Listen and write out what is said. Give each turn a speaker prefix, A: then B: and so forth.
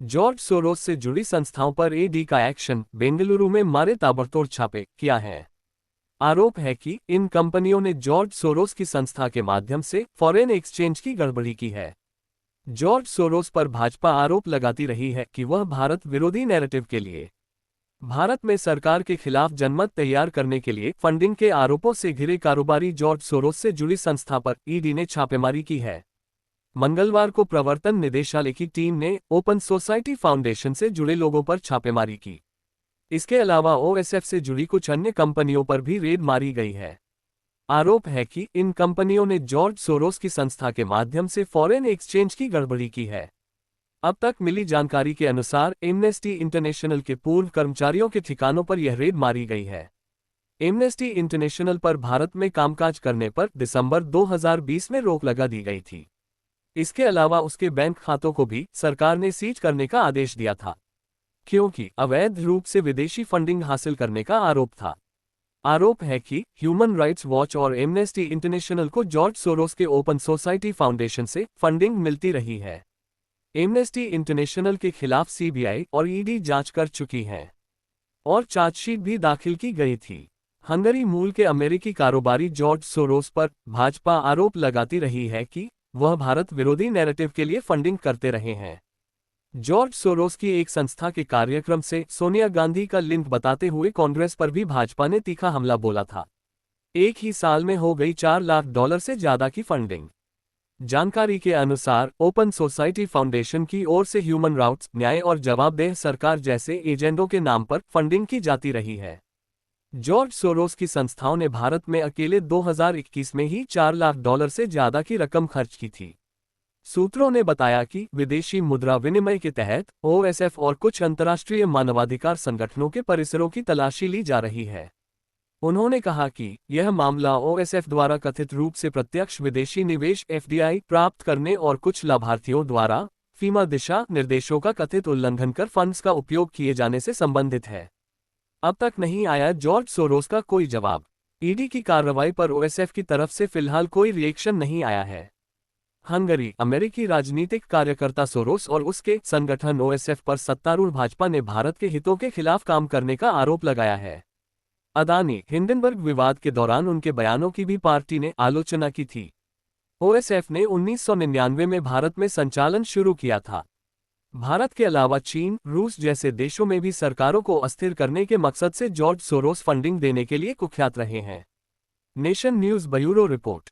A: George Soros से जुड़ी संस्थाओं पर ईडी का एक्शन, बेंगलुरु में मारे ताबड़तोड़ छापे किया है। आरोप है कि इन कंपनियों ने जॉर्ज सोरोस की संस्था के माध्यम से फॉरेन एक्सचेंज की गड़बड़ी की है। जॉर्ज सोरोस पर भाजपा आरोप लगाती रही है कि वह भारत विरोधी नैरेटिव के लिए भारत में सरकार के खिलाफ जनमत तैयार करने के लिए फंडिंग के आरोपों से घिरे कारोबारी जॉर्ज सोरोस से जुड़ी संस्था पर ईडी ने छापेमारी की है। मंगलवार को प्रवर्तन निदेशालय की टीम ने ओपन सोसाइटी फाउंडेशन से जुड़े लोगों पर छापेमारी की। इसके अलावा ओएसएफ से जुड़ी कुछ अन्य कंपनियों पर भी रेड मारी गई है। आरोप है कि इन कंपनियों ने जॉर्ज सोरोस की संस्था के माध्यम से फॉरेन एक्सचेंज की गड़बड़ी की है। अब तक मिली जानकारी के अनुसार एमनेस्टी इंटरनेशनल के पूर्व कर्मचारियों के ठिकानों पर यह रेड मारी गई है। एमनेस्टी इंटरनेशनल पर भारत में कामकाज करने पर दिसंबर 2020 में रोक लगा दी गई थी। इसके अलावा उसके बैंक खातों को भी सरकार ने सीज करने का आदेश दिया था, क्योंकि अवैध रूप से विदेशी फंडिंग हासिल करने का आरोप था। आरोप है कि ह्यूमन राइट्स वॉच और एमनेस्टी इंटरनेशनल को जॉर्ज सोरोस के ओपन सोसाइटी फाउंडेशन से फंडिंग मिलती रही है। एमनेस्टी इंटरनेशनल के खिलाफ सीबीआई और ईडी जांच कर चुकी है और चार्जशीट भी दाखिल की गई थी। हंगरी मूल के अमेरिकी कारोबारी जॉर्ज सोरोस पर भाजपा आरोप लगाती रही है कि वह भारत विरोधी नैरेटिव के लिए फंडिंग करते रहे हैं। जॉर्ज सोरोस की एक संस्था के कार्यक्रम से सोनिया गांधी का लिंक बताते हुए कांग्रेस पर भी भाजपा ने तीखा हमला बोला था। एक ही साल में हो गई $4 लाख से ज्यादा की फंडिंग। जानकारी के अनुसार ओपन सोसाइटी फाउंडेशन की ओर से ह्यूमन राइट्स, न्याय और जवाबदेह सरकार जैसे एजेंडों के नाम पर फंडिंग की जाती रही है। जॉर्ज सोरोस की संस्थाओं ने भारत में अकेले 2021 में ही $4 लाख से ज्यादा की रकम खर्च की थी। सूत्रों ने बताया कि विदेशी मुद्रा विनिमय के तहत ओएसएफ और कुछ अंतर्राष्ट्रीय मानवाधिकार संगठनों के परिसरों की तलाशी ली जा रही है। उन्होंने कहा कि यह मामला ओएसएफ द्वारा कथित रूप से प्रत्यक्ष विदेशी निवेश एफडीआई प्राप्त करने और कुछ लाभार्थियों द्वारा फीमा दिशा निर्देशों का कथित उल्लंघन कर फंड्स का उपयोग किए जाने से संबंधित है। अब तक नहीं आया जॉर्ज सोरोस का कोई जवाब। ईडी की कार्रवाई पर ओएसएफ की तरफ से फिलहाल कोई रिएक्शन नहीं आया है। हंगरी अमेरिकी राजनीतिक कार्यकर्ता सोरोस और उसके संगठन ओएसएफ पर सत्तारूढ़ भाजपा ने भारत के हितों के खिलाफ काम करने का आरोप लगाया है। अदानी हिंडनबर्ग विवाद के दौरान उनके बयानों की भी पार्टी ने आलोचना की थी। ओएसएफ ने 1999 में भारत में संचालन शुरू किया था। भारत के अलावा चीन, रूस जैसे देशों में भी सरकारों को अस्थिर करने के मकसद से जॉर्ज सोरोस फंडिंग देने के लिए कुख्यात रहे हैं। Nation news bureau report.